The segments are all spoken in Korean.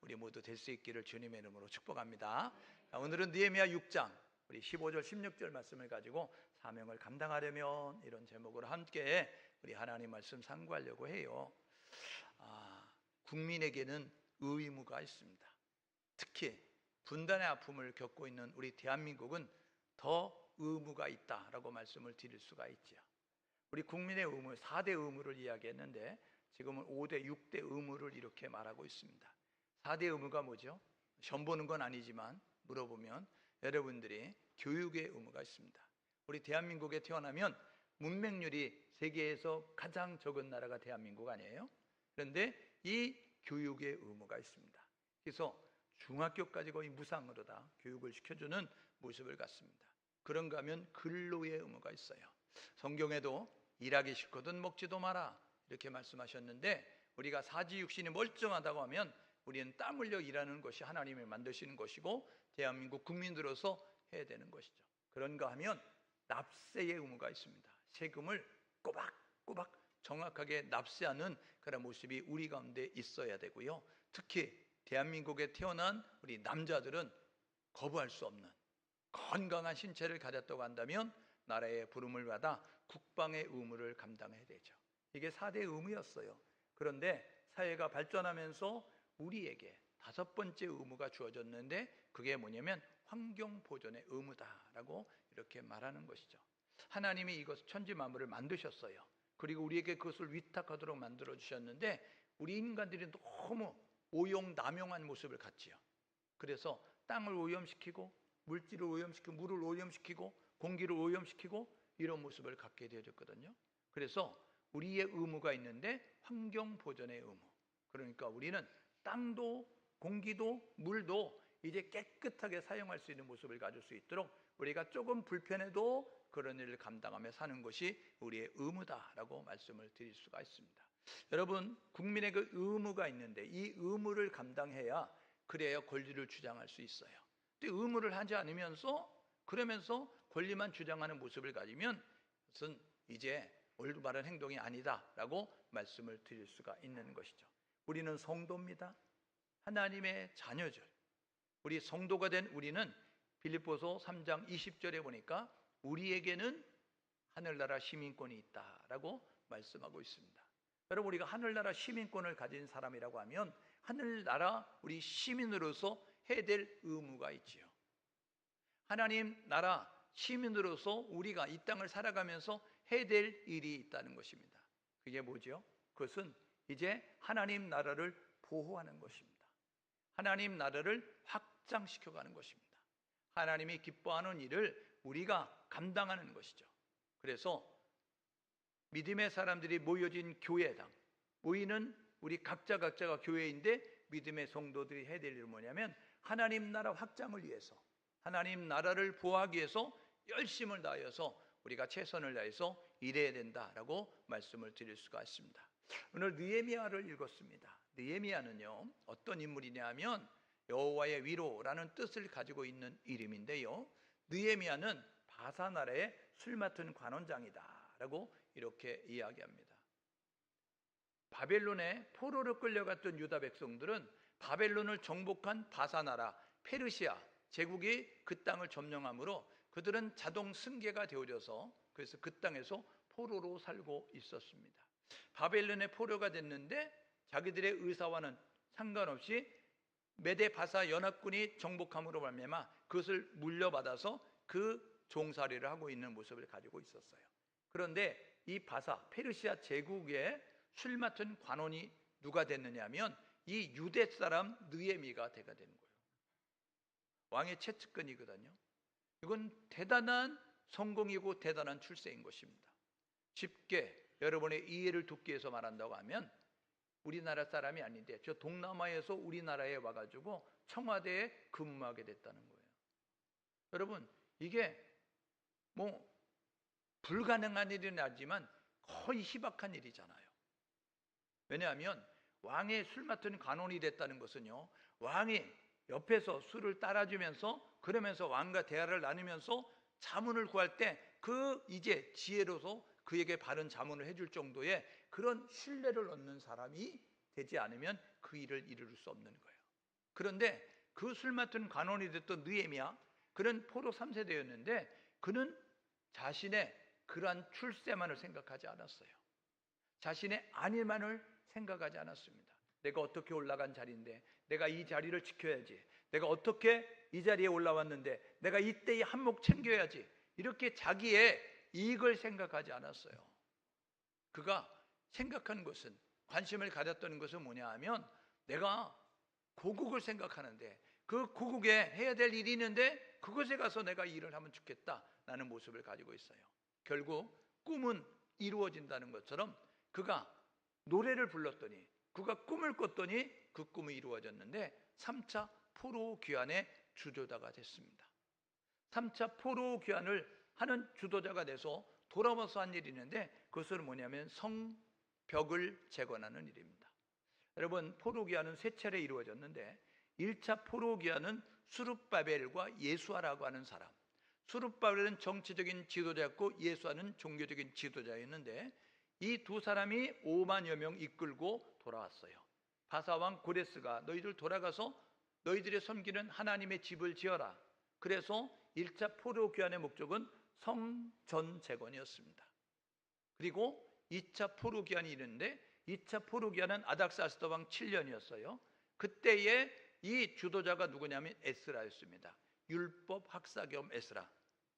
우리 모두 될 수 있기를 주님의 이름으로 축복합니다. 오늘은 느헤미야 6장 우리 15절 16절 말씀을 가지고 사명을 감당하려면 이런 제목으로 함께 우리 하나님 말씀 상고하려고 해요. 국민에게는 의무가 있습니다. 특히 분단의 아픔을 겪고 있는 우리 대한민국은 더 의무가 있다라고 말씀을 드릴 수가 있죠. 우리 국민의 의무, 4대 의무를 이야기했는데 지금은 5대, 6대 의무를 이렇게 말하고 있습니다. 4대 의무가 뭐죠? 시험 보는 건 아니지만 물어보면 여러분들이 교육의 의무가 있습니다. 우리 대한민국에 태어나면 문맹률이 세계에서 가장 적은 나라가 대한민국 아니에요? 그런데 이 교육의 의무가 있습니다. 그래서 중학교까지 거의 무상으로 다 교육을 시켜주는 모습을 갖습니다. 그런가 하면 근로의 의무가 있어요. 성경에도 일하기 싫거든 먹지도 마라 이렇게 말씀하셨는데, 우리가 사지육신이 멀쩡하다고 하면 우리는 땀 흘려 일하는 것이 하나님이 만드시는 것이고 대한민국 국민들로서 해야 되는 것이죠. 그런가 하면 납세의 의무가 있습니다. 세금을 꼬박꼬박 정확하게 납세하는 그런 모습이 우리 가운데 있어야 되고요. 특히 대한민국에 태어난 우리 남자들은 거부할 수 없는 건강한 신체를 가졌다고 한다면 나라의 부름을 받아 국방의 의무를 감당해야 되죠. 이게 4대 의무였어요. 그런데 사회가 발전하면서 우리에게 5번째 의무가 주어졌는데 그게 뭐냐면 환경보존의 의무다라고 이렇게 말하는 것이죠. 하나님이 이것 천지 만물을 만드셨어요. 그리고 우리에게 그것을 위탁하도록 만들어 주셨는데 우리 인간들이 너무 오용남용한 모습을 갖지요. 그래서 땅을 오염시키고 물질을 오염시키고 물을 오염시키고 공기를 오염시키고 이런 모습을 갖게 되어졌거든요. 그래서 우리의 의무가 있는데 환경보존의 의무, 그러니까 우리는 땅도 공기도 물도 이제 깨끗하게 사용할 수 있는 모습을 가질 수 있도록 우리가 조금 불편해도 그런 일을 감당하며 사는 것이 우리의 의무다라고 말씀을 드릴 수가 있습니다. 여러분, 국민에게 의무가 있는데 이 의무를 감당해야 그래야 권리를 주장할 수 있어요. 근데 의무를 하지 않으면서 그러면서 권리만 주장하는 모습을 가지면 그것은 이제 올바른 행동이 아니다라고 말씀을 드릴 수가 있는 것이죠. 우리는 성도입니다. 하나님의 자녀죠. 우리 성도가 된 우리는 빌립보서 3장 20절에 보니까 우리에게는 하늘나라 시민권이 있다라고 말씀하고 있습니다. 여러분, 우리가 하늘나라 시민권을 가진 사람이라고 하면 하늘나라 우리 시민으로서 해야 될 의무가 있지요. 하나님 나라 시민으로서 우리가 이 땅을 살아가면서 해야 될 일이 있다는 것입니다. 그게 뭐죠? 그것은 이제 하나님 나라를 보호하는 것입니다. 하나님 나라를 확장시켜가는 것입니다. 하나님이 기뻐하는 일을 우리가 감당하는 것이죠. 그래서 믿음의 사람들이 모여진 교회당, 모이는 우리 각자가 교회인데 믿음의 성도들이 해야 될 일은 뭐냐면 하나님 나라 확장을 위해서, 하나님 나라를 보호하기 위해서 열심을 다하여서 우리가 최선을 다해서 일해야 된다라고 말씀을 드릴 수가 있습니다. 오늘 느헤미야를 읽었습니다. 느헤미야는요 어떤 인물이냐 하면 여호와의 위로라는 뜻을 가지고 있는 이름인데요, 느헤미야는 바사 나라의 술 맡은 관원장이다라고 이렇게 이야기합니다. 바벨론에 포로로 끌려갔던 유다 백성들은 바벨론을 정복한 바사 나라 페르시아 제국이 그 땅을 점령함으로 그들은 자동 승계가 되어져서 그래서 그 땅에서 포로로 살고 있었습니다. 바벨론의 포로가 됐는데 자기들의 의사와는 상관없이 메데 바사 연합군이 정복함으로 말미암아 그것을 물려받아서 그 종살이를 하고 있는 모습을 가지고 있었어요. 그런데 이 바사 페르시아 제국의 술 맡은 관원이 누가 됐느냐 하면 이 유대 사람 느헤미가 되가 되는 거예요. 왕의 최측근이거든요. 이건 대단한 성공이고 대단한 출세인 것입니다. 쉽게 여러분의 이해를 돕기 위해서 말한다고 하면 우리나라 사람이 아닌데 저 동남아에서 우리나라에 와가지고 청와대에 근무하게 됐다는 거예요. 여러분, 이게 뭐 불가능한 일은 아니지만 거의 희박한 일이잖아요. 왜냐하면 왕의 술 맡은 관원이 됐다는 것은요, 왕이 옆에서 술을 따라주면서 그러면서 왕과 대화를 나누면서 자문을 구할 때 그 이제 지혜로서 그에게 바른 자문을 해줄 정도의 그런 신뢰를 얻는 사람이 되지 않으면 그 일을 이룰 수 없는 거예요. 그런데 그 술 맡은 관원이 됐던 느헤미야, 그는 포로 3세대였는데 그는 자신의 그러한 출세만을 생각하지 않았어요. 자신의 안일만을 생각하지 않았습니다. 내가 어떻게 올라간 자리인데 내가 이 자리를 지켜야지, 내가 어떻게 이 자리에 올라왔는데 내가 이때의 한몫 챙겨야지, 이렇게 자기의 이익을 생각하지 않았어요. 그가 생각한 것은, 관심을 가졌던 것은 뭐냐 하면, 내가 고국을 생각하는데 그 고국에 해야 될 일이 있는데 그곳에 가서 내가 일을 하면 좋겠다라는 모습을 가지고 있어요. 결국 꿈은 이루어진다는 것처럼 그가 노래를 불렀더니, 그가 꿈을 꿨더니 그 꿈이 이루어졌는데 3차 포로 귀환의 주도자가 됐습니다. 3차 포로 귀환을 하는 주도자가 돼서 돌아와서 한 일이 있는데, 그것은 뭐냐면 성벽을 재건하는 일입니다. 여러분, 포로 귀환은 세 차례 이루어졌는데 1차 포로 귀환은 수룹바벨과 예수아라고 하는 사람, 수룹바벨은 정치적인 지도자였고 예수아는 종교적인 지도자였는데, 이 두 사람이 5만여 명 이끌고 돌아왔어요. 바사왕 고레스가 너희들 돌아가서 너희들이 섬기는 하나님의 집을 지어라. 그래서 1차 포로 귀환의 목적은 성전 재건이었습니다. 그리고 2차 포로 귀환이 있는데, 2차 포로 귀환은 아닥사스다 왕 7년이었어요. 그때의 이 주도자가 누구냐면 에스라였습니다. 율법 학사 겸 에스라.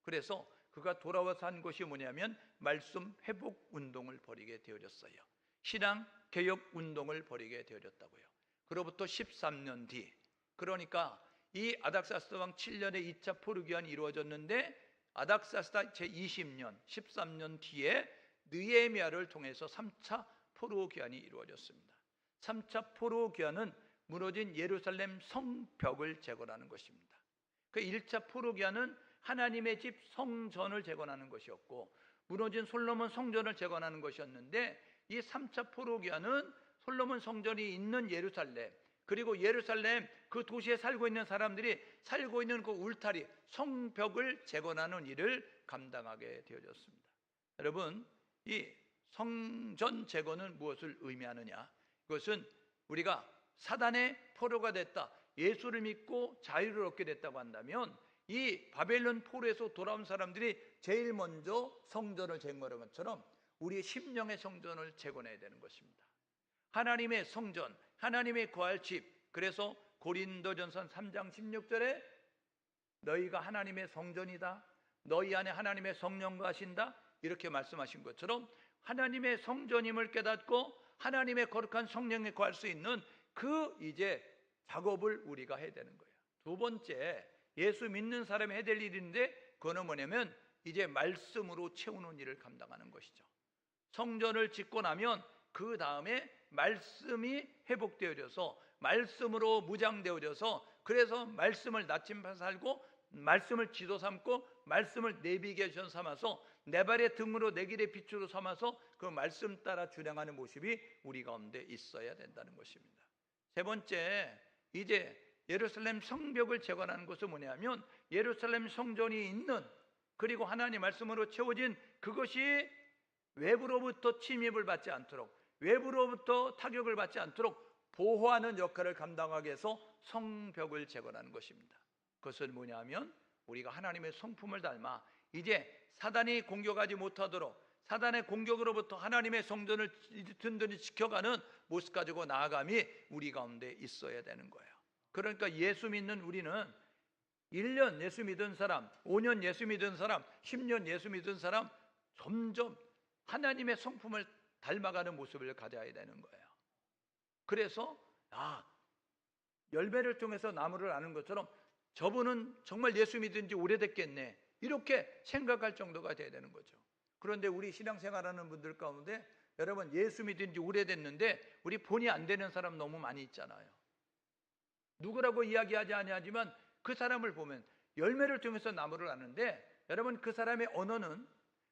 그래서 그가 돌아와서 한 것이 뭐냐면 말씀 회복 운동을 벌이게 되어졌어요. 신앙 개혁 운동을 벌이게 되어졌다고요. 그로부터 13년 뒤, 그러니까 이 아닥사스다 왕 7년에 2차 포로 귀환이 이루어졌는데, 아닥사스다 제20년 13년 뒤에 느헤미야를 통해서 3차 포로 귀환이 이루어졌습니다. 3차 포로 귀환은 무너진 예루살렘 성벽을 재건하는 것입니다. 그 1차 포로 귀환은 하나님의 집 성전을 재건하는 것이었고, 무너진 솔로몬 성전을 재건하는 것이었는데, 이 3차 포로 귀환은 솔로몬 성전이 있는 예루살렘, 그리고 예루살렘 그 도시에 살고 있는 사람들이 살고 있는 그 울타리 성벽을 재건하는 일을 감당하게 되어졌습니다. 여러분, 이 성전 재건은 무엇을 의미하느냐? 그것은 우리가 사단의 포로가 됐다, 예수를 믿고 자유를 얻게 됐다고 한다면, 이 바벨론 포로에서 돌아온 사람들이 제일 먼저 성전을 재건하는 것처럼 우리의 심령의 성전을 재건해야 되는 것입니다. 하나님의 성전, 하나님의 거할 집. 그래서 고린도전서 3장 16절에 너희가 하나님의 성전이다, 너희 안에 하나님의 성령과 하신다, 이렇게 말씀하신 것처럼 하나님의 성전임을 깨닫고 하나님의 거룩한 성령에 거할 수 있는 그 이제 작업을 우리가 해야 되는 거예요. 두 번째, 예수 믿는 사람이 해야 될 일인데, 그거는 뭐냐면 이제 말씀으로 채우는 일을 감당하는 것이죠. 성전을 짓고 나면 그 다음에 말씀이 회복되어져서 말씀으로 무장되어져서, 그래서 말씀을 나침반 살고 말씀을 지도 삼고 말씀을 내비게이션 삼아서 내 발의 등으로 내 길의 빛으로 삼아서 그 말씀 따라 준행하는 모습이 우리 가운데 있어야 된다는 것입니다. 세 번째, 이제 예루살렘 성벽을 재건하는 것은 뭐냐면 예루살렘 성전이 있는, 그리고 하나님 말씀으로 채워진 그것이 외부로부터 침입을 받지 않도록, 외부로부터 타격을 받지 않도록 보호하는 역할을 감당하기 위해서 성벽을 재건하는 것입니다. 그것은 뭐냐면 우리가 하나님의 성품을 닮아 이제 사단이 공격하지 못하도록, 사단의 공격으로부터 하나님의 성전을 든든히 지켜가는 모습 가지고 나아감이 우리 가운데 있어야 되는 거예요. 그러니까 예수 믿는 우리는 1년 예수 믿은 사람, 5년 예수 믿은 사람, 10년 예수 믿은 사람 점점 하나님의 성품을 닮아가는 모습을 가져야 되는 거예요. 그래서 열매를 통해서 나무를 아는 것처럼 저분은 정말 예수 믿은 지 오래됐겠네, 이렇게 생각할 정도가 돼야 되는 거죠. 그런데 우리 신앙생활하는 분들 가운데 여러분, 예수 믿은 지 오래됐는데 우리 본의 안 되는 사람 너무 많이 있잖아요. 누구라고 이야기하지 아니하지만 그 사람을 보면 열매를 통해서 나무를 아는데, 여러분 그 사람의 언어는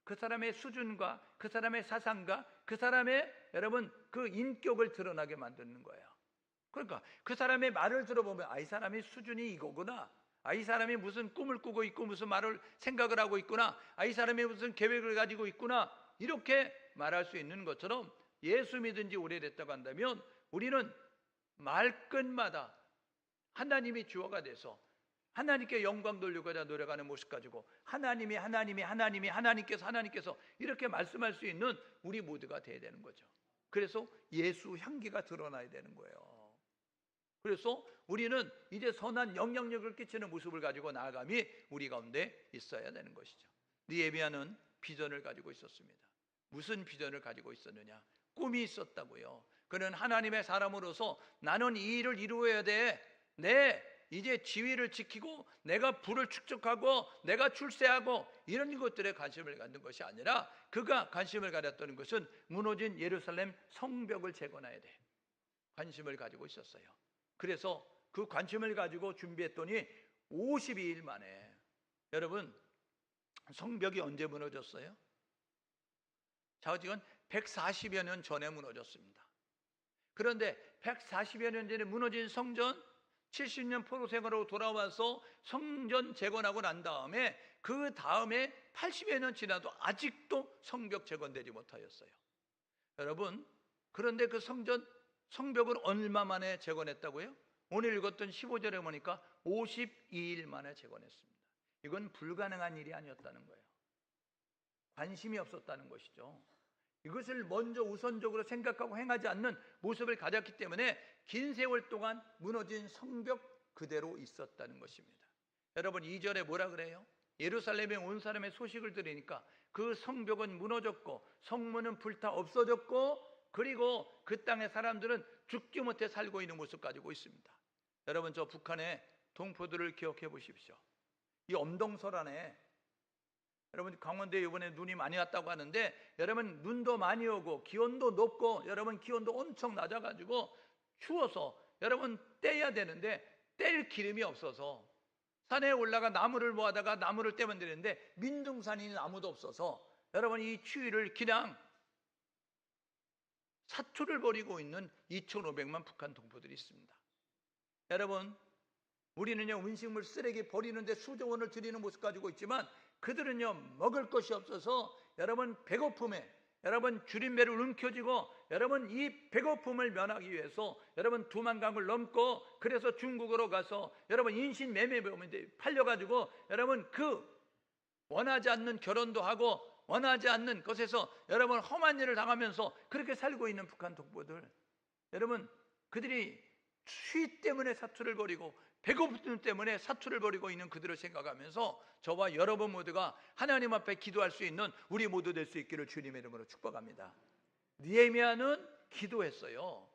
그 사람의 수준과 그 사람의 사상과 그 사람의 여러분 그 인격을 드러나게 만드는 거예요. 그러니까 그 사람의 말을 들어보면 이 사람의 수준이 이거구나, 이 사람이 무슨 꿈을 꾸고 있고 무슨 말을 생각을 하고 있구나, 이 사람이 무슨 계획을 가지고 있구나, 이렇게 말할 수 있는 것처럼 예수 믿은 지 오래됐다고 한다면 우리는 말끝마다 하나님이 주어가 돼서 하나님께 영광 돌리고자 노력하는 모습 가지고 하나님께서 이렇게 말씀할 수 있는 우리 모두가 돼야 되는 거죠. 그래서 예수 향기가 드러나야 되는 거예요. 그래서 우리는 이제 선한 영향력을 끼치는 모습을 가지고 나아감이 우리 가운데 있어야 되는 것이죠. 느헤미야는 비전을 가지고 있었습니다. 무슨 비전을 가지고 있었느냐? 꿈이 있었다고요. 그는 하나님의 사람으로서 나는 이 일을 이루어야 돼. 이제 지위를 지키고 내가 부를 축적하고 내가 출세하고 이런 것들에 관심을 갖는 것이 아니라 그가 관심을 가졌던 것은 무너진 예루살렘 성벽을 재건해야 돼. 관심을 가지고 있었어요. 그래서 그 관심을 가지고 준비했더니 52일 만에, 여러분 성벽이 언제 무너졌어요? 지금 140여 년 전에 무너졌습니다. 그런데 140여 년 전에 무너진 성전, 70년 포로 생활로 돌아와서 성전 재건하고 난 다음에 그 다음에 80여 년 지나도 아직도 성벽 재건되지 못하였어요. 여러분, 그런데 그 성벽을 얼마 만에 재건했다고요? 오늘 읽었던 15절에 보니까 52일 만에 재건했습니다. 이건 불가능한 일이 아니었다는 거예요. 관심이 없었다는 것이죠. 이것을 먼저 우선적으로 생각하고 행하지 않는 모습을 가졌기 때문에 긴 세월 동안 무너진 성벽 그대로 있었다는 것입니다. 여러분 2절에 뭐라 그래요? 예루살렘에 온 사람의 소식을 들으니까 그 성벽은 무너졌고 성문은 불타 없어졌고 그리고 그 땅의 사람들은 죽지 못해 살고 있는 모습 가지고 있습니다. 여러분 저 북한의 동포들을 기억해 보십시오. 이 엄동설 안에, 여러분 강원도에 이번에 눈이 많이 왔다고 하는데 여러분 눈도 많이 오고 기온도 높고 여러분 기온도 엄청 낮아가지고 추워서 여러분 떼야 되는데 뗄 기름이 없어서 산에 올라가 나무를 모아다가 나무를 떼면 되는데 민둥산이 나무도 없어서 여러분 이 추위를 그냥 사투를 벌이고 있는 2,500만 북한 동포들이 있습니다. 여러분 우리는요 음식물 쓰레기 버리는데 수조 원을 들이는 모습 가지고 있지만 그들은요 먹을 것이 없어서 여러분 배고픔에 여러분 줄임배를 움켜쥐고 여러분 이 배고픔을 면하기 위해서 여러분 두만강을 넘고 그래서 중국으로 가서 여러분 인신매매범인데 팔려가지고 여러분 그 원하지 않는 결혼도 하고 원하지 않는 것에서 여러분 험한 일을 당하면서 그렇게 살고 있는 북한 동포들, 여러분 그들이 추위 때문에 사투를 벌이고 배고픔 때문에 사투를 벌이고 있는 그들을 생각하면서 저와 여러분 모두가 하나님 앞에 기도할 수 있는 우리 모두 될 수 있기를 주님의 이름으로 축복합니다. 느헤미야는 기도했어요.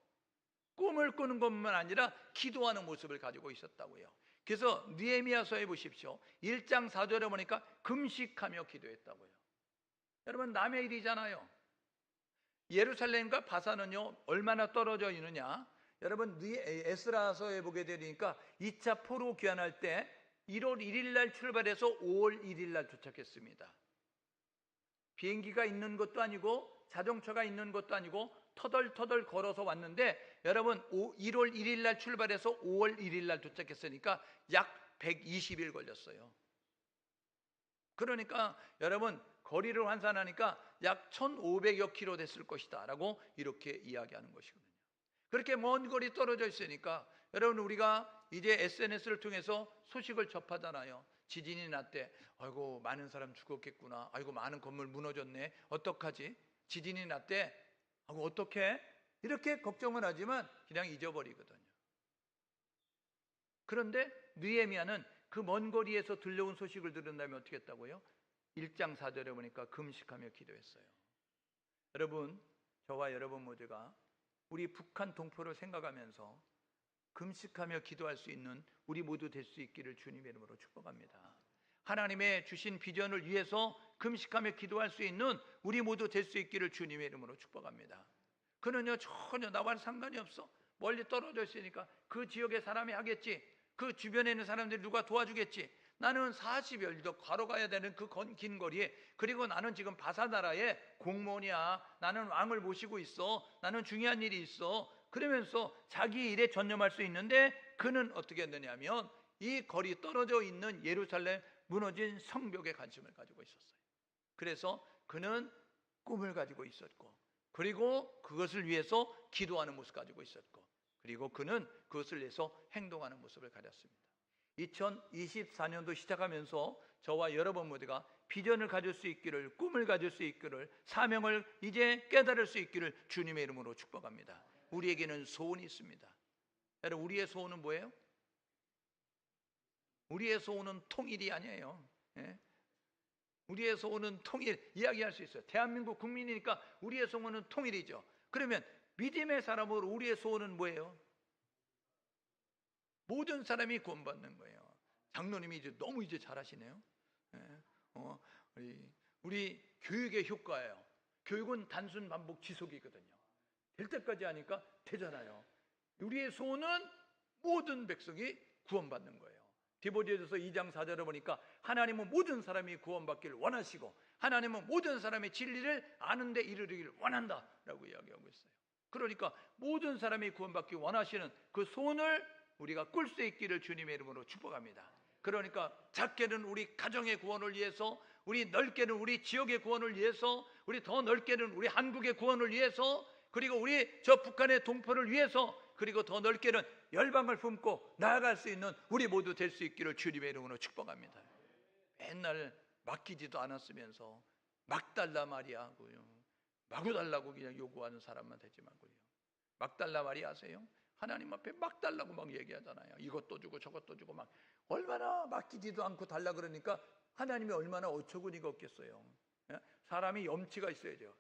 꿈을 꾸는 것만 아니라 기도하는 모습을 가지고 있었다고요. 그래서 느헤미야서에 보십시오. 1장 4절에 보니까 금식하며 기도했다고요. 여러분 남의 일이잖아요. 예루살렘과 바사는요 얼마나 떨어져 있느냐? 여러분 에스라서에 보게 되니까 2차 포로 귀환할 때 1월 1일 날 출발해서 5월 1일 날 도착했습니다. 비행기가 있는 것도 아니고 자동차가 있는 것도 아니고 터덜터덜 걸어서 왔는데 여러분 1월 1일 날 출발해서 5월 1일 날 도착했으니까 약 120일 걸렸어요. 그러니까 여러분 거리를 환산하니까 약 1,500여 킬로 됐을 것이다 라고 이렇게 이야기하는 것이거든요. 그렇게 먼 거리 떨어져 있으니까 여러분 우리가 이제 SNS를 통해서 소식을 접하잖아요. 지진이 났대. 아이고 많은 사람 죽었겠구나. 아이고 많은 건물 무너졌네. 어떡하지? 지진이 났대. 아이고 어떡해? 이렇게 걱정을 하지만 그냥 잊어버리거든요. 그런데 느헤미야는 그 먼 거리에서 들려온 소식을 들은 다음에 어떻게 했다고요? 1장 4절에 보니까 금식하며 기도했어요. 여러분 저와 여러분 모두가 우리 북한 동포를 생각하면서 금식하며 기도할 수 있는 우리 모두 될 수 있기를 주님의 이름으로 축복합니다. 하나님의 주신 비전을 위해서 금식하며 기도할 수 있는 우리 모두 될 수 있기를 주님의 이름으로 축복합니다. 그는요 전혀 나와 상관이 없어. 멀리 떨어져 있으니까 그 지역의 사람이 하겠지. 그 주변에 있는 사람들이 누가 도와주겠지. 나는 40여일도 걸어가야 되는 그 긴 거리에, 그리고 나는 지금 바사나라의 공무원이야. 나는 왕을 모시고 있어. 나는 중요한 일이 있어. 그러면서 자기 일에 전념할 수 있는데 그는 어떻게 했느냐면 이 거리 떨어져 있는 예루살렘 무너진 성벽에 관심을 가지고 있었어요. 그래서 그는 꿈을 가지고 있었고 그리고 그것을 위해서 기도하는 모습 가지고 있었고 그리고 그는 그것을 위해서 행동하는 모습을 가졌습니다. 2024년도 시작하면서 저와 여러분 모두가 비전을 가질 수 있기를, 꿈을 가질 수 있기를, 사명을 이제 깨달을 수 있기를 주님의 이름으로 축복합니다. 우리에게는 소원이 있습니다. 여러분, 우리의 소원은 뭐예요? 우리의 소원은 통일이 아니에요. 우리의 소원은 통일, 이야기할 수 있어요. 대한민국 국민이니까 우리의 소원은 통일이죠. 그러면 믿음의 사람으로 우리의 소원은 뭐예요? 모든 사람이 구원받는 거예요. 장로님이 이제 너무 잘하시네요. 우리 교육의 효과예요. 교육은 단순 반복 지속이거든요. 될 때까지 하니까 되잖아요. 우리의 소원은 모든 백성이 구원받는 거예요. 디모데전서 2장 4절에 보니까 하나님은 모든 사람이 구원받기를 원하시고 하나님은 모든 사람의 진리를 아는 데 이르기를 원한다라고 이야기하고 있어요. 그러니까 모든 사람이 구원받기 원하시는 그 소원을 우리가 꿀 수 있기를 주님의 이름으로 축복합니다. 그러니까 작게는 우리 가정의 구원을 위해서, 우리 넓게는 우리 지역의 구원을 위해서, 우리 더 넓게는 우리 한국의 구원을 위해서, 그리고 우리 저 북한의 동포를 위해서, 그리고 더 넓게는 열방을 품고 나아갈 수 있는 우리 모두 될 수 있기를 주님의 이름으로 축복합니다. 맨날 맡기지도 않았으면서 막 달라 말이야 하고요, 마구 달라고 그냥 요구하는 사람만 되지 말고요. 막 달라 말이 아세요? 하나님 앞에 막 달라고 막 얘기하잖아요. 이것도 주고 저것도 주고 막 얼마나 맡기지도 않고 달라 그러니까 하나님이 얼마나 어처구니가 없겠어요. 사람이 염치가 있어야죠.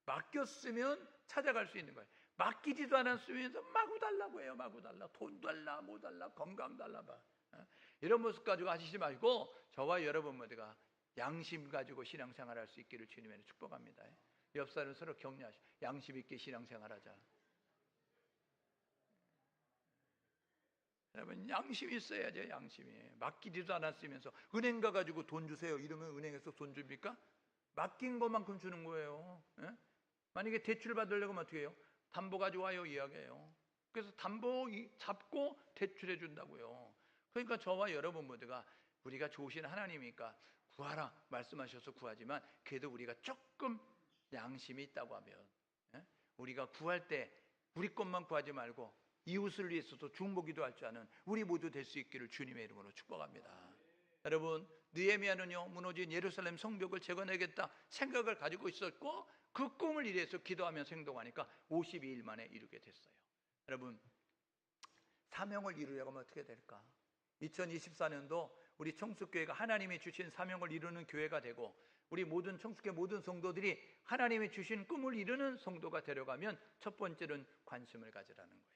맡겼으면 찾아갈 수 있는 거예요. 맡기지도 않았으면서 마구 달라고 해요. 마구 달라. 돈 달라, 뭐 달라, 건강 달라 봐. 이런 모습 가지고 하시지 말고 저와 여러분 모두가 양심 가지고 신앙생활할 수 있기를 주님의 축복합니다. 옆 사람 서로 격려하시고 양심 있게 신앙생활하자. 여러분, 양심이 있어야죠. 양심이. 맡기지도 않았으면서 은행 가가지고 돈 주세요 이러면 은행에서 돈 줍니까? 맡긴 것만큼 주는 거예요. 만약에 대출 받으려고 하면 어떻게 해요? 담보 가져와요 이야기해요. 그래서 담보 잡고 대출해 준다고요. 그러니까 저와 여러분 모두가 우리가 좋으신 하나님이니까 구하라 말씀하셔서 구하지만 그래도 우리가 조금 양심이 있다고 하면 우리가 구할 때 우리 것만 구하지 말고 이웃을 위해서도 중보기도 할 줄 아는 우리 모두 될 수 있기를 주님의 이름으로 축복합니다. 여러분, 느헤미야는요 무너진 예루살렘 성벽을 재건하겠다 생각을 가지고 있었고 그 꿈을 위해서 기도하면서 행동하니까 52일 만에 이루게 됐어요. 여러분, 사명을 이루려고 하면 어떻게 될까? 2024년도 우리 청숙교회가 하나님이 주신 사명을 이루는 교회가 되고 우리 모든 청숙교회 모든 성도들이 하나님이 주신 꿈을 이루는 성도가 되려가면 첫 번째는 관심을 가지라는 거예요.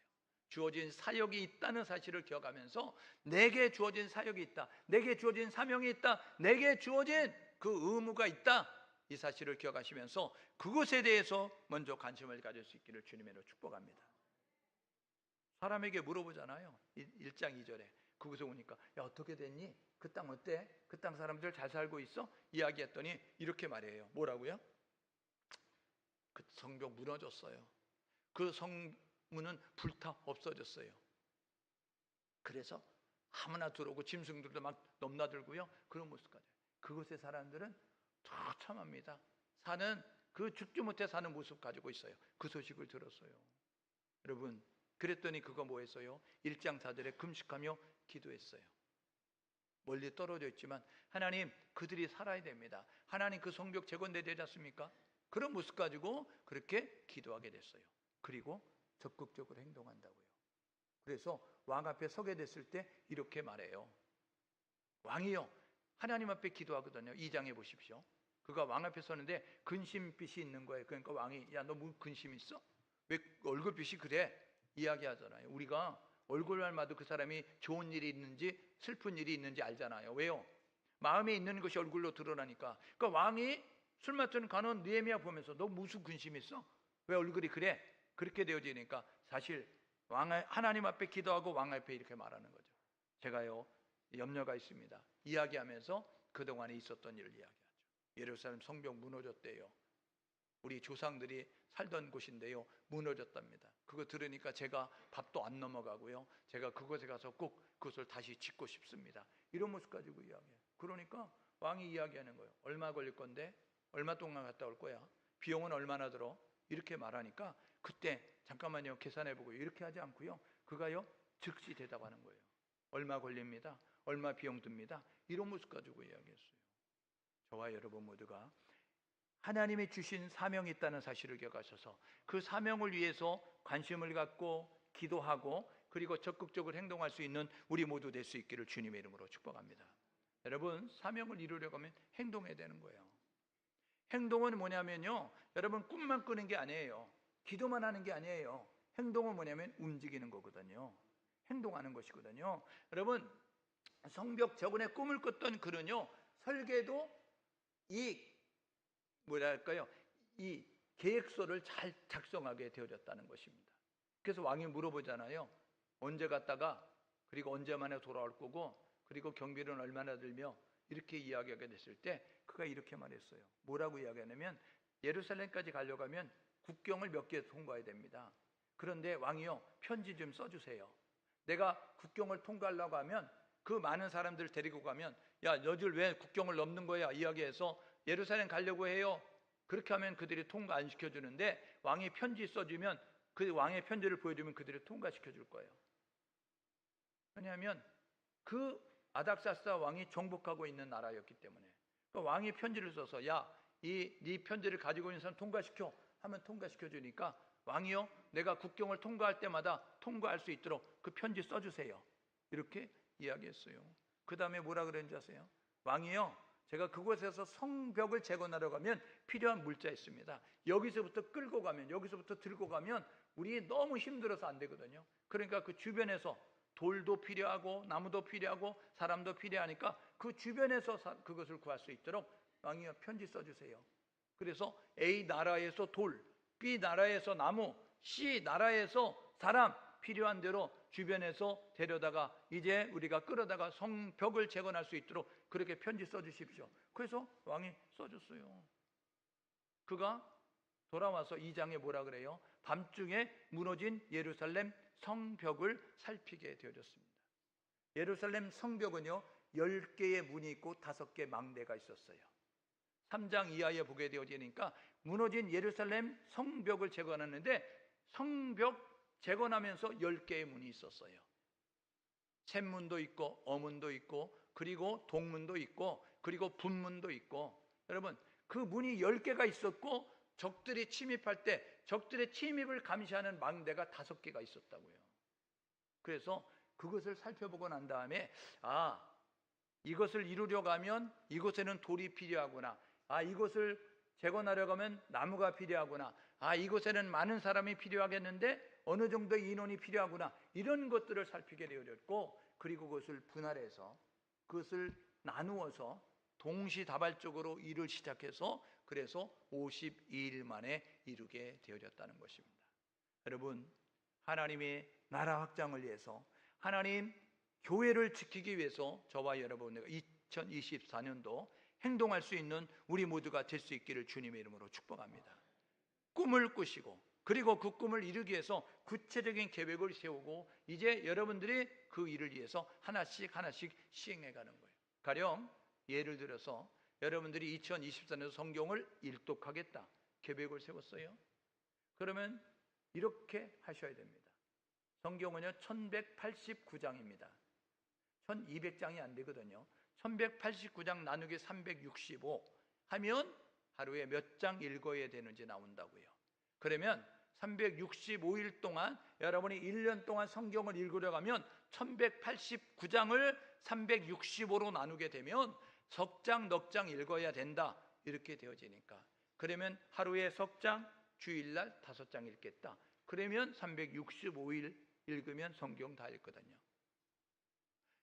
주어진 사역이 있다는 사실을 기억하면서 내게 주어진 사역이 있다, 내게 주어진 사명이 있다, 내게 주어진 그 의무가 있다, 이 사실을 기억하시면서 그것에 대해서 먼저 관심을 가질 수 있기를 주님으로 축복합니다. 사람에게 물어보잖아요. 1장 2절에 그곳에 오니까 야 어떻게 됐니? 그 땅 어때? 그 땅 사람들 잘 살고 있어? 이야기했더니 이렇게 말해요. 뭐라고요? 그 성벽 무너졌어요. 그 성문은 불타 없어졌어요. 그래서 아무나 들어오고 짐승들도 막 넘나들고요. 그런 모습까지. 그곳의 사람들은 처참합니다. 사는 그 죽지 못해 사는 모습 가지고 있어요. 그 소식을 들었어요. 여러분, 그랬더니 그거 뭐 했어요? 1장 4절에 금식하며 기도했어요. 멀리 떨어져 있지만 하나님 그들이 살아야 됩니다. 하나님 그 성벽 재건돼야 되지 않습니까? 그런 모습 가지고 그렇게 기도하게 됐어요. 그리고 적극적으로 행동한다고요. 그래서 왕 앞에 서게 됐을 때 이렇게 말해요. 왕이요 하나님 앞에 기도하거든요. 2장에 보십시오. 그가 왕 앞에 서는데 근심빛이 있는 거예요. 그러니까 왕이 야 너 뭐 근심 있어? 왜 얼굴빛이 그래? 이야기하잖아요. 우리가 얼굴말마다 그 사람이 좋은 일이 있는지 슬픈 일이 있는지 알잖아요. 왜요? 마음에 있는 것이 얼굴로 드러나니까. 그러니까 왕이 술 마시는 간원 느헤미야 보면서 너 무슨 근심이 있어? 왜 얼굴이 그래? 그렇게 되어지니까 사실 하나님 앞에 기도하고 왕 앞에 이렇게 말하는 거죠. 제가요 염려가 있습니다. 이야기하면서 그동안에 있었던 일을 이야기하죠. 예루살렘 성벽 무너졌대요. 우리 조상들이 살던 곳인데요 무너졌답니다. 그거 들으니까 제가 밥도 안 넘어가고요 제가 그곳에 가서 꼭 그것을 다시 짓고 싶습니다. 이런 모습 가지고 이야기해요. 그러니까 왕이 이야기하는 거예요. 얼마 걸릴 건데? 얼마 동안 갔다 올 거야? 비용은 얼마나 들어? 이렇게 말하니까 그때 잠깐만요 계산해보고 이렇게 하지 않고요 그가요 즉시 대답하는 거예요. 얼마 걸립니다. 얼마 비용 듭니다. 이런 모습 가지고 이야기했어요. 저와 여러분 모두가 하나님이 주신 사명이 있다는 사실을 기억하셔서 그 사명을 위해서 관심을 갖고 기도하고 그리고 적극적으로 행동할 수 있는 우리 모두 될 수 있기를 주님의 이름으로 축복합니다. 여러분, 사명을 이루려고 하면 행동해야 되는 거예요. 행동은 뭐냐면요, 여러분 꿈만 꾸는 게 아니에요. 기도만 하는 게 아니에요. 행동은 뭐냐면 움직이는 거거든요. 행동하는 것이거든요. 여러분, 성벽 저번에 꿈을 꿨던 그는요, 설계도 이 계획서를 잘 작성하게 되어졌다는 것입니다. 그래서 왕이 물어보잖아요. 언제 갔다가 그리고 언제 만에 돌아올 거고 그리고 경비는 얼마나 들며 이렇게 이야기하게 됐을 때 그가 이렇게 말했어요. 뭐라고 이야기하냐면 예루살렘까지 가려고 하면 국경을 몇 개 통과해야 됩니다. 그런데 왕이요, 편지 좀 써주세요. 내가 국경을 통과하려고 하면 그 많은 사람들을 데리고 가면 야, 너희들 왜 국경을 넘는 거야? 이야기해서 예루살렘 가려고 해요. 그렇게 하면 그들이 통과 안 시켜주는데 왕이 편지 써주면 그 왕의 편지를 보여주면 그들이 통과시켜줄 거예요. 왜냐하면 그 아닥사스다 왕이 정복하고 있는 나라였기 때문에 그 왕이 편지를 써서 야, 네 편지를 가지고 있는 사람 통과시켜 하면 통과시켜주니까 왕이요, 내가 국경을 통과할 때마다 통과할 수 있도록 그 편지 써주세요. 이렇게 이야기했어요. 그 다음에 뭐라 그랬는지 아세요? 왕이요, 제가 그곳에서 성벽을 재건하려고 하면 필요한 물자 있습니다. 여기서부터 끌고 가면, 여기서부터 들고 가면 우리 너무 힘들어서 안 되거든요. 그러니까 그 주변에서 돌도 필요하고 나무도 필요하고 사람도 필요하니까 그 주변에서 그것을 구할 수 있도록 왕이 편지 써주세요. 그래서 A 나라에서 돌, B 나라에서 나무, C 나라에서 사람 필요한 대로 주변에서 데려다가 이제 우리가 끌어다가 성벽을 재건할 수 있도록 그렇게 편지 써주십시오. 그래서 왕이 써줬어요. 그가 돌아와서 2장에 뭐라 그래요? 밤중에 무너진 예루살렘 성벽을 살피게 되어졌습니다. 예루살렘 성벽은요 10개의 문이 있고 5개 망대가 있었어요. 3장 이하에 보게 되어지니까 무너진 예루살렘 성벽을 재건하는데 성벽 재건하면서 10개의 문이 있었어요. 샘문도 있고 어문도 있고 그리고 동문도 있고 그리고 분문도 있고, 여러분 그 문이 10개가 있었고 적들이 침입할 때 적들의 침입을 감시하는 망대가 5개가 있었다고요. 그래서 그것을 살펴보고 난 다음에 이것을 이루려고 하면 이곳에는 돌이 필요하구나, 이곳을 재건하려고 하면 나무가 필요하구나, 이곳에는 많은 사람이 필요하겠는데 어느 정도의 인원이 필요하구나, 이런 것들을 살피게 되어졌고, 그리고 그것을 분할해서 그것을 나누어서 동시다발적으로 일을 시작해서 그래서 52일 만에 이루게 되어졌다는 것입니다. 여러분, 하나님의 나라 확장을 위해서, 하나님 교회를 지키기 위해서 저와 여러분과 2024년도 행동할 수 있는 우리 모두가 될 수 있기를 주님의 이름으로 축복합니다. 꿈을 꾸시고 그리고 그 꿈을 이루기 위해서 구체적인 계획을 세우고 이제 여러분들이 그 일을 위해서 하나씩 시행해가는 거예요. 가령 예를 들어서 여러분들이 2024년도 성경을 일독하겠다 계획을 세웠어요. 그러면 이렇게 하셔야 됩니다. 성경은요 1189장입니다. 1200장이 안 되거든요. 1189장 나누기 365 하면 하루에 몇 장 읽어야 되는지 나온다고요. 그러면 365일 동안 여러분이 1년 동안 성경을 읽으려고 하면 1189장을 365로 나누게 되면 석장 넉 장 읽어야 된다 이렇게 되어지니까, 그러면 하루에 석장, 주일날 5장 읽겠다. 그러면 365일 읽으면 성경 다 읽거든요.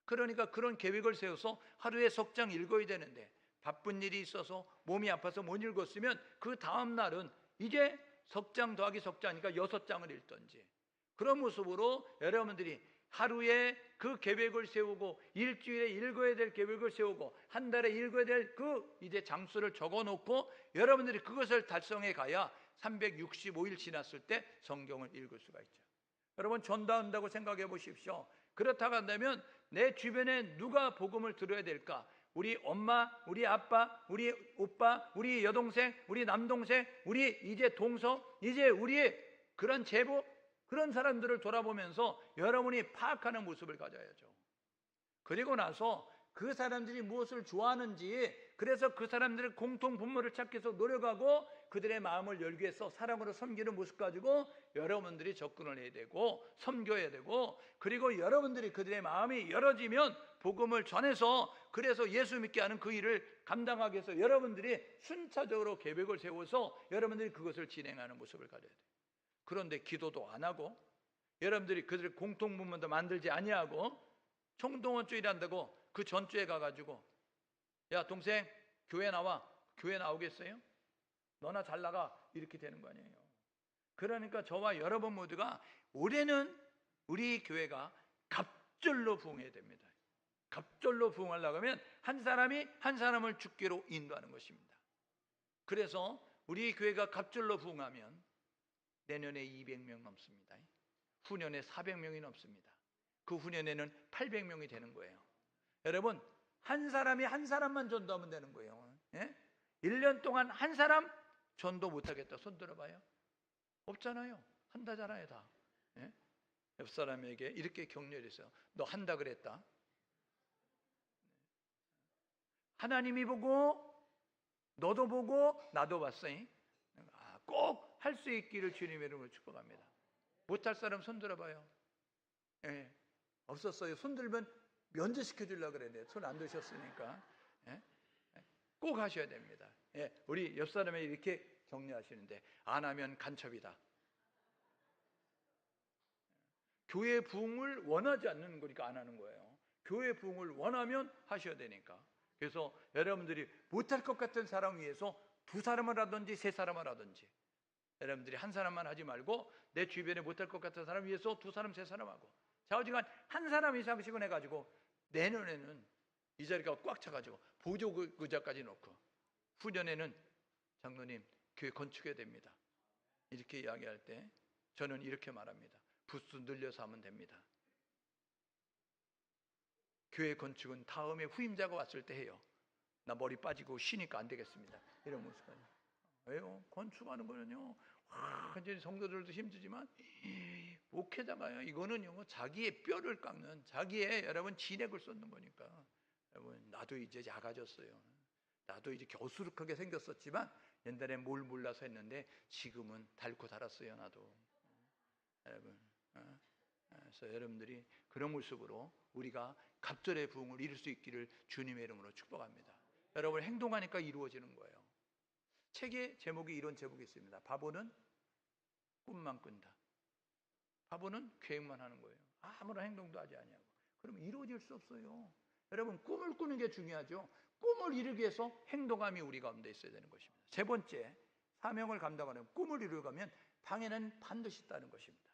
그러니까 그런 계획을 세워서 하루에 석장 읽어야 되는데 바쁜 일이 있어서 몸이 아파서 못 읽었으면 그 다음 날은 이제 석장 더하기 석장이니까 6장을 읽던지, 그런 모습으로 여러분들이 하루에 그 계획을 세우고 일주일에 읽어야 될 계획을 세우고 한 달에 읽어야 될 그 이제 장수를 적어놓고 여러분들이 그것을 달성해 가야 365일 지났을 때 성경을 읽을 수가 있죠. 여러분 전도한다고 생각해 보십시오. 그렇다고 한다면 내 주변에 누가 복음을 들어야 될까? 우리 엄마, 우리 아빠, 우리 오빠, 우리 여동생, 우리 남동생, 우리 이제 동서, 이제 우리의 그런 제복, 그런 사람들을 돌아보면서 여러분이 파악하는 모습을 가져야죠. 그리고 나서 그 사람들이 무엇을 좋아하는지, 그래서 그 사람들의 공통 분모를 찾기 위해서 노력하고 그들의 마음을 열기 위해서 사랑으로 섬기는 모습 가지고 여러분들이 접근을 해야 되고 섬겨야 되고, 그리고 여러분들이 그들의 마음이 열어지면 복음을 전해서 그래서 예수 믿게 하는 그 일을 감당하기 위해서 여러분들이 순차적으로 계획을 세워서 여러분들이 그것을 진행하는 모습을 가져야 돼요. 그런데 기도도 안 하고 여러분들이 그들의 공통 분모도 만들지 아니하고 총동원주의를 한다고 그 전주에 가가지고 야 동생 교회 나와, 교회 나오겠어요? 너나 잘 나가, 이렇게 되는 거 아니에요. 그러니까 저와 여러분 모두가 올해는 우리 교회가 갑절로 부흥해야 됩니다. 갑절로 부흥하려고 하면 한 사람이 한 사람을 주께로 인도하는 것입니다. 그래서 우리 교회가 갑절로 부흥하면 내년에 200명 넘습니다. 후년에 400명이 넘습니다. 그 후년에는 800명이 되는 거예요. 여러분, 한 사람이 한 사람만 전도하면 되는 거예요. 예? 1년 동안 한 사람 전도 못하겠다 손 들어봐요. 없잖아요. 한다잖아요 다. 예? 옆 사람에게 이렇게 격려했어요. 너 한다 그랬다. 하나님이 보고 너도 보고 나도 봤어. 꼭 할 수 있기를 주님의 이름으로 축복합니다. 못할 사람 손 들어봐요. 예. 없었어요. 손 들면 면제시켜 주려고 그랬는데 손 안 드셨으니까. 예? 꼭 하셔야 됩니다. 예. 우리 옆 사람에 이렇게 격려하시는데 안 하면 간첩이다. 교회 부흥을 원하지 않는 거니까 안 하는 거예요. 교회 부흥을 원하면 하셔야 되니까. 그래서 여러분들이 못할 것 같은 사람 위해서 2사람을 하든지 3사람을 하든지, 여러분들이 한 사람만 하지 말고 내 주변에 못할 것 같은 사람 위해서 2사람 3사람 하고, 좌우지간 한 사람 이상씩은 해가지고 내년에는 이 자리가 꽉 차가지고 보조 의자까지 놓고 후년에는 장로님 교회 건축해야 됩니다, 이렇게 이야기할 때 저는 이렇게 말합니다. 부스 늘려서 하면 됩니다. 교회 건축은 다음에 후임자가 왔을 때 해요. 나 머리 빠지고 쉬니까 안 되겠습니다, 이런 모습까지. 왜요? 건축하는 거는요, 완전히 성도들도 힘들지만 목회자가요, 이거는요 자기의 뼈를 깎는, 자기의 여러분 진액을 쏟는 거니까. 여러분, 나도 이제 작아졌어요. 나도 이렇게 어수룩하게 생겼었지만 옛날에 뭘 몰라서 했는데 지금은 닳고 달았어요, 나도. 여러분, 그래서 여러분들이 그런 모습으로 우리가 갑절의 부흥을 이룰 수 있기를 주님의 이름으로 축복합니다. 여러분, 행동하니까 이루어지는 거예요. 책의 제목이 이런 제목이 있습니다. 바보는 꿈만 꾼다. 바보는 계획만 하는 거예요. 아무런 행동도 하지 아니하고. 그러면 이루어질 수 없어요. 여러분, 꿈을 꾸는 게 중요하죠. 꿈을 이루기 위해서 행동함이 우리 가운데 있어야 되는 것입니다. 3번째, 사명을 감당하는 꿈을 이루려면 방해는 반드시 있다는 것입니다.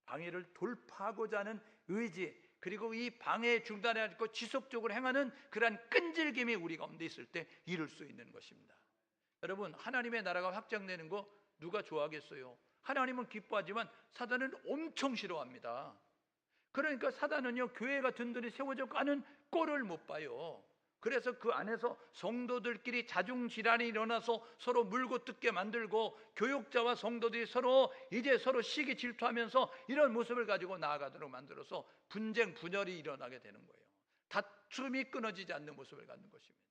방해를 돌파하고자 하는 의지, 그리고 이 방해에 중단하지 않고 지속적으로 행하는 그러한 끈질김이 우리 가운데 있을 때 이룰 수 있는 것입니다. 여러분, 하나님의 나라가 확장되는 거 누가 좋아하겠어요? 하나님은 기뻐하지만 사단은 엄청 싫어합니다. 그러니까 사단은요, 교회가 든든히 세워져 가는 꼴을 못 봐요. 그래서 그 안에서 성도들끼리 자중질환이 일어나서 서로 물고 뜯게 만들고, 교육자와 성도들이 서로 시기 질투하면서 이런 모습을 가지고 나아가도록 만들어서 분쟁 분열이 일어나게 되는 거예요. 다툼이 끊어지지 않는 모습을 갖는 것입니다.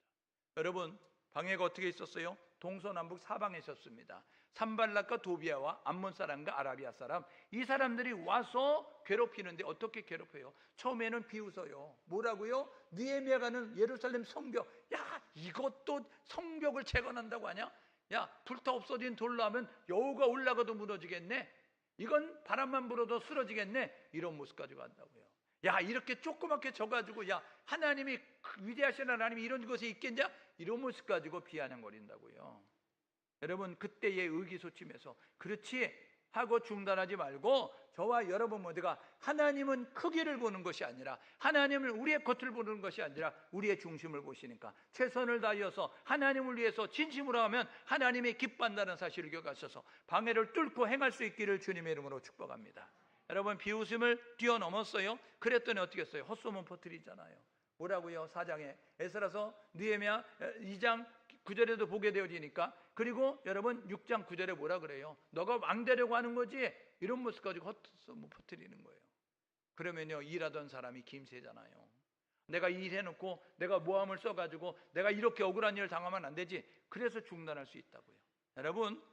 여러분, 방해가 어떻게 있었어요? 동서남북 4방에 있었습니다. 산발락과 도비아와 암몬 사람과 아라비아 사람, 이 사람들이 와서 괴롭히는데 어떻게 괴롭혀요? 처음에는 비웃어요. 뭐라고요? 느헤미야가는 예루살렘 성벽, 야 이것도 성벽을 재건한다고 하냐? 야 불타 없어진 돌로 하면 여우가 올라가도 무너지겠네, 이건 바람만 불어도 쓰러지겠네, 이런 모습 가지고 한다고요. 야 이렇게 조그맣게 져가지고 야 하나님이 위대하신 하나님이 이런 것이 있겠냐, 이런 모습 가지고 비아냥거린다고요. 여러분, 그때의 의기소침해서 그렇지 하고 중단하지 말고 저와 여러분 모두가 하나님은 크기를 보는 것이 아니라, 하나님은 우리의 겉을 보는 것이 아니라 우리의 중심을 보시니까 최선을 다하여서 하나님을 위해서 진심으로 하면 하나님이 기뻐한다는 사실을 기억하셔서 방해를 뚫고 행할 수 있기를 주님의 이름으로 축복합니다. 여러분, 비웃음을 뛰어넘었어요. 그랬더니 어떻게 했어요? 헛소문 퍼뜨리잖아요. 뭐라고요? 4장에 에스라서 느헤미야 2장 9절에도 보게 되어지니까, 그리고 여러분 6장 9절에 뭐라 그래요? 너가 왕 되려고 하는 거지? 이런 모습 가지고 헛소문 퍼뜨리는 거예요. 그러면요, 일하던 사람이 김새잖아요. 내가 일해놓고 내가 모함을 써가지고 내가 이렇게 억울한 일을 당하면 안 되지. 그래서 중단할 수 있다고요. 여러분,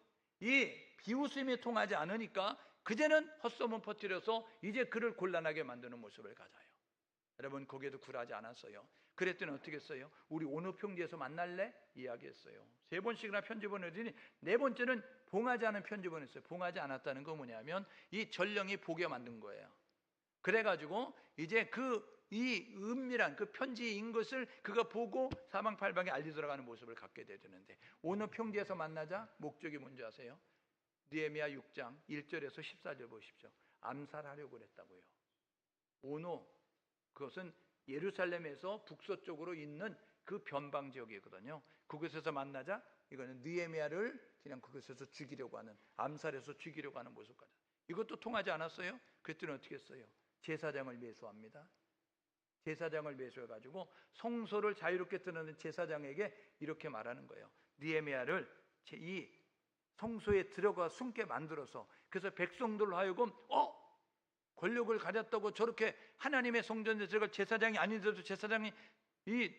이 비웃음이 통하지 않으니까 그제는 헛소문 퍼뜨려서 이제 그를 곤란하게 만드는 모습을 가져요. 여러분, 거기에도 굴하지 않았어요. 그랬더니 어떻게 했어요? 우리 어느 평지에서 만날래? 이야기했어요. 3번씩이나 편집을 했더니 4번째는 봉하지 않은 편집을 했어요. 봉하지 않았다는 건 뭐냐면 이 전령이 보게 만든 거예요. 그래가지고 이제 이 은밀한 그 편지인 것을 그가 보고 사방팔방에 알리 들어가는 모습을 갖게 되는데, 어느 평지에서 만나자? 목적이 뭔지 아세요? 느헤미야 6장 1절에서 14절 보십시오. 암살하려고 그랬다고요. 오노, 그것은 예루살렘에서 북서쪽으로 있는 그 변방 지역이거든요. 그곳에서 만나자, 이거는 느헤미야를 그냥 그곳에서 죽이려고 하는, 암살해서 죽이려고 하는 모습까지. 이것도 통하지 않았어요? 그랬더니 어떻게 했어요? 제사장을 매수합니다. 제사장을 매수해가지고 성소를 자유롭게 드러내는 제사장에게 이렇게 말하는 거예요. 느헤미야를 이 성소에 들어가 숨게 만들어서, 그래서 백성들로 하여금 권력을 가졌다고 저렇게 하나님의 성전에 들어갈 제사장이 아닌데도 제사장이, 이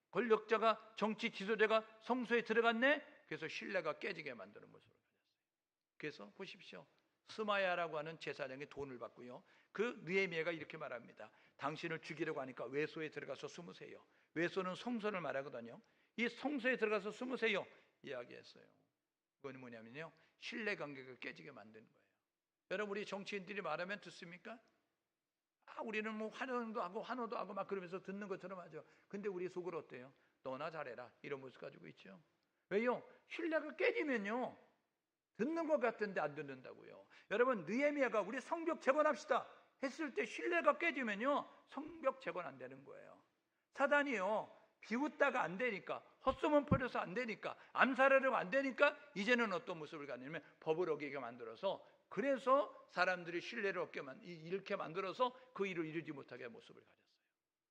권력자가, 정치 지도자가 성소에 들어갔네? 그래서 신뢰가 깨지게 만드는 모습을 가졌어요. 그래서 보십시오. 스마야라고 하는 제사장이 돈을 받고요, 그 느헤미야가 이렇게 말합니다. 당신을 죽이려고 하니까 외소에 들어가서 숨으세요. 외소는 성소를 말하거든요. 이 성소에 들어가서 숨으세요 이야기했어요. 그건 뭐냐면요, 신뢰관계가 깨지게 만드는 거예요. 여러분, 우리 정치인들이 말하면 듣습니까? 우리는 뭐 환호도 하고 막 그러면서 듣는 것처럼 하죠. 근데 우리 속으로 어때요? 너나 잘해라, 이런 모습 가지고 있죠. 왜요? 신뢰가 깨지면요, 듣는 것 같은데 안 듣는다고요. 여러분, 느헤미야가 우리 성벽 재건합시다 했을 때 신뢰가 깨지면요, 성벽 재건 안 되는 거예요. 사단이요, 비웃다가 안 되니까, 헛소문 퍼려서 안 되니까, 암살하려고 안 되니까 이제는 어떤 모습을 갖냐면 법을 어기게 만들어서, 그래서 사람들이 신뢰를 잃게 만들어서 그 일을 이루지 못하게 한 모습을 가졌어요.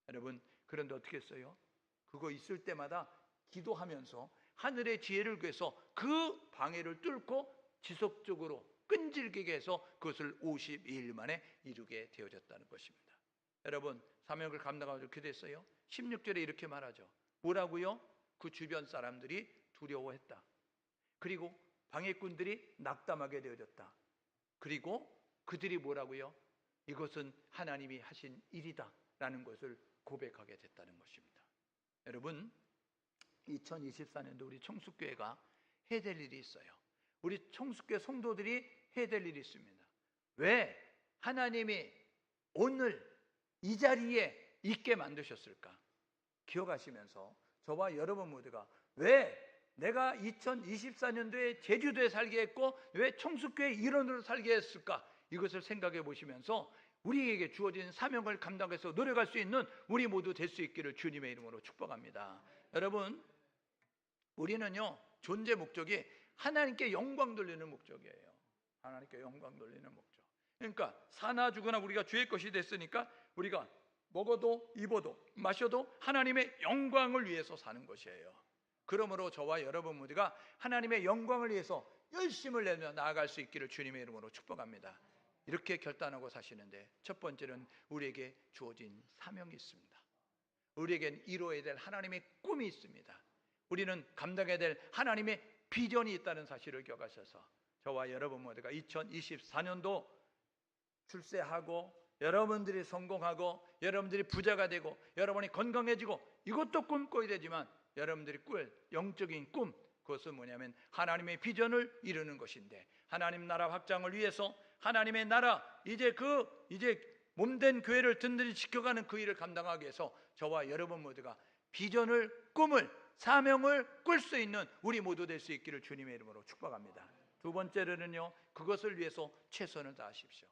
여러분, 그런데 어떻게 했어요? 그거 있을 때마다 기도하면서 하늘의 지혜를 구해서 그 방해를 뚫고 지속적으로 끈질기게 해서 그것을 52일 만에 이루게 되어졌다는 것입니다. 여러분, 사명을 감당하고 기도했어요. 16절에 이렇게 말하죠. 뭐라고요? 그 주변 사람들이 두려워했다. 그리고 방해꾼들이 낙담하게 되어졌다. 그리고 그들이 뭐라고요? 이것은 하나님이 하신 일이다 라는 것을 고백하게 됐다는 것입니다. 여러분, 2024년도 우리 청숙교회가 해야 될 일이 있어요. 우리 청숙교회 성도들이 해야 될 일이 있습니다. 왜 하나님이 오늘 이 자리에 있게 만드셨을까? 기억하시면서 저와 여러분 모두가 왜 내가 2024년도에 제주도에 살게 했고 왜 청숙교회 일원으로 살게 했을까? 이것을 생각해 보시면서 우리에게 주어진 사명을 감당해서 노력할 수 있는 우리 모두 될 수 있기를 주님의 이름으로 축복합니다. 여러분, 우리는요, 존재 목적이 하나님께 영광 돌리는 목적이에요. 하나님께 영광 돌리는 목적. 그러니까 사나 죽으나 우리가 주의 것이 됐으니까 우리가 먹어도 입어도 마셔도 하나님의 영광을 위해서 사는 것이에요. 그러므로 저와 여러분 모두가 하나님의 영광을 위해서 열심을 내며 나아갈 수 있기를 주님의 이름으로 축복합니다. 이렇게 결단하고 사시는데, 첫 번째는 우리에게 주어진 사명이 있습니다. 우리에겐 이루어야 될 하나님의 꿈이 있습니다. 우리는 감당해야 될 하나님의 비전이 있다는 사실을 기억하셔서 저와 여러분 모두가 2024년도 출세하고 여러분들이 성공하고 여러분들이 부자가 되고 여러분이 건강해지고 이것도 꿈꿔야 되지만 여러분들이 영적인 꿈, 그것은 뭐냐면 하나님의 비전을 이루는 것인데, 하나님 나라 확장을 위해서 하나님의 나라 이제 몸된 교회를 든든히 지켜가는 그 일을 감당하기 위해서 저와 여러분 모두가 비전을, 꿈을, 사명을 꿀 수 있는 우리 모두 될 수 있기를 주님의 이름으로 축복합니다. 두 번째로는요, 그것을 위해서 최선을 다하십시오.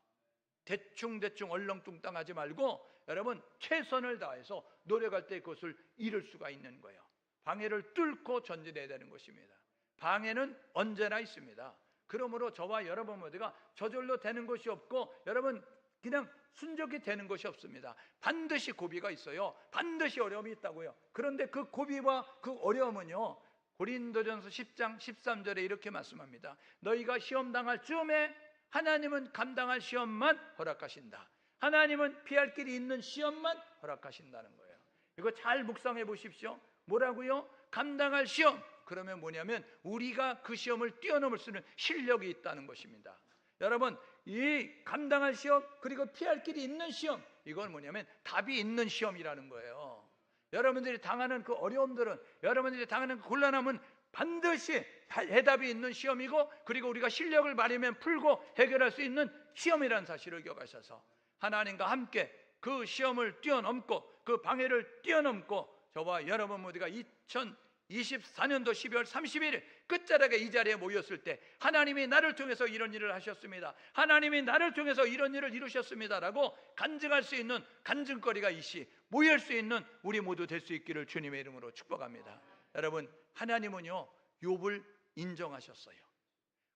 대충 얼렁뚱땅 하지 말고 여러분 최선을 다해서 노력할 때 그것을 이룰 수가 있는 거예요. 방해를 뚫고 전진해야 되는 것입니다. 방해는 언제나 있습니다. 그러므로 저와 여러분 모두가 저절로 되는 것이 없고 여러분 그냥 순적이 되는 것이 없습니다. 반드시 고비가 있어요. 반드시 어려움이 있다고요. 그런데 그 고비와 그 어려움은요, 고린도전서 10장 13절에 이렇게 말씀합니다. 너희가 시험 당할 즈음에 하나님은 감당할 시험만 허락하신다. 하나님은 피할 길이 있는 시험만 허락하신다는 거예요. 이거 잘 묵상해 보십시오. 뭐라고요? 감당할 시험. 그러면 뭐냐면 우리가 그 시험을 뛰어넘을 수 있는 실력이 있다는 것입니다. 여러분, 이 감당할 시험 그리고 피할 길이 있는 시험, 이건 뭐냐면 답이 있는 시험이라는 거예요. 여러분들이 당하는 그 어려움들은, 여러분들이 당하는 그 곤란함은 반드시 해답이 있는 시험이고, 그리고 우리가 실력을 발휘하면 풀고 해결할 수 있는 시험이라는 사실을 기억하셔서 하나님과 함께 그 시험을 뛰어넘고 그 방해를 뛰어넘고 저와 여러분 모두가 2024년도 12월 31일 끝자락에 이 자리에 모였을 때 하나님이 나를 통해서 이런 일을 하셨습니다, 하나님이 나를 통해서 이런 일을 이루셨습니다 라고 간증할 수 있는 간증거리가 이시 모일 수 있는 우리 모두 될 수 있기를 주님의 이름으로 축복합니다. 여러분, 하나님은요 욥을 인정하셨어요.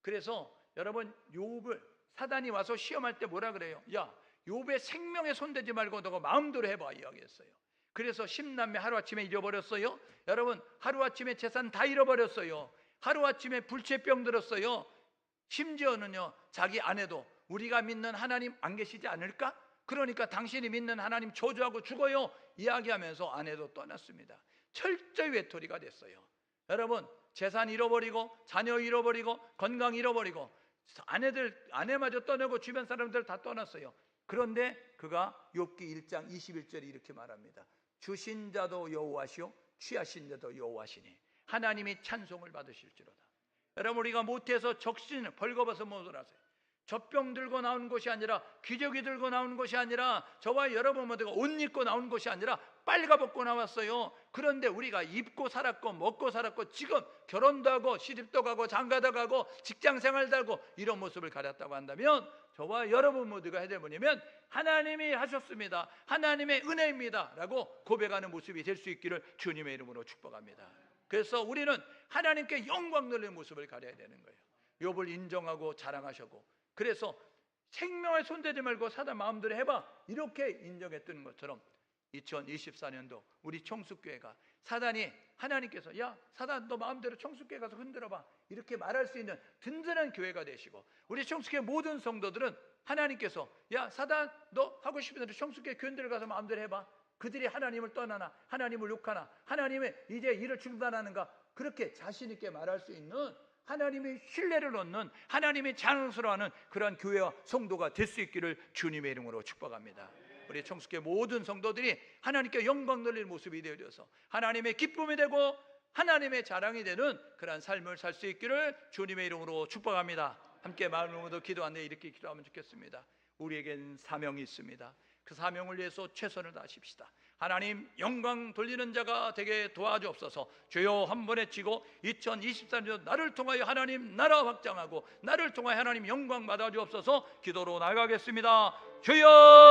그래서 여러분, 욥을 사단이 와서 시험할 때 뭐라 그래요? 야, 욥의 생명에 손대지 말고 너가 마음대로 해봐 이야기했어요. 그래서 10남매 하루아침에 잃어버렸어요. 여러분, 하루아침에 재산 다 잃어버렸어요. 하루아침에 불치병 들었어요. 심지어는요 자기 아내도 우리가 믿는 하나님 안 계시지 않을까? 그러니까 당신이 믿는 하나님 저주하고 죽어요 이야기하면서 아내도 떠났습니다. 철저히 외톨이가 됐어요. 여러분, 재산 잃어버리고 자녀 잃어버리고 건강 잃어버리고 아내마저 떠나고 주변 사람들 다 떠났어요. 그런데 그가 욥기 1장 21절에 이렇게 말합니다. 주신 자도 여호와시오 취하신 자도 여호와시니 하나님이 찬송을 받으실지로다. 여러분, 우리가 못해서 적신 벌거벗어 모자라세요. 젖병 들고 나온 것이 아니라, 기저귀 들고 나온 것이 아니라, 저와 여러분 모두가 옷 입고 나온 것이 아니라 빨가벗고 나왔어요. 그런데 우리가 입고 살았고 먹고 살았고 지금 결혼도 하고 시집도 가고 장가도 가고 직장생활도 하고 이런 모습을 가졌다고 한다면 저와 여러분 모두가 해야 될 뭐냐면 하나님이 하셨습니다, 하나님의 은혜입니다 라고 고백하는 모습이 될 수 있기를 주님의 이름으로 축복합니다. 그래서 우리는 하나님께 영광 돌리는 모습을 가져야 되는 거예요. 욥을 인정하고 자랑하셨고, 그래서 생명에 손대지 말고 사단 마음대로 해봐 이렇게 인정했던 것처럼 2024년도 우리 청숙교회가 사단이, 하나님께서 야 사단 너 마음대로 청숙교회 가서 흔들어봐 이렇게 말할 수 있는 든든한 교회가 되시고, 우리 청숙교회 모든 성도들은 하나님께서 야 사단 너 하고 싶은 대로 청숙교회 교인들 가서 마음대로 해봐, 그들이 하나님을 떠나나 하나님을 욕하나 하나님의 이제 일을 중단하는가 그렇게 자신 있게 말할 수 있는, 하나님의 신뢰를 얻는, 하나님의 자랑스러워하는 그러한 교회와 성도가 될 수 있기를 주님의 이름으로 축복합니다. 우리 청숙교회 모든 성도들이 하나님께 영광 돌릴 모습이 되어져서 하나님의 기쁨이 되고 하나님의 자랑이 되는 그러한 삶을 살 수 있기를 주님의 이름으로 축복합니다. 함께 마음으로 기도하는데 이렇게 기도하면 좋겠습니다. 우리에겐 사명이 있습니다. 그 사명을 위해서 최선을 다하십시다. 하나님 영광 돌리는 자가 되게 도와주옵소서. 주여 한 번에 치고 2024년 나를 통하여 하나님 나라 확장하고 나를 통하여 하나님 영광 받아주옵소서. 기도로 나가겠습니다. 주여.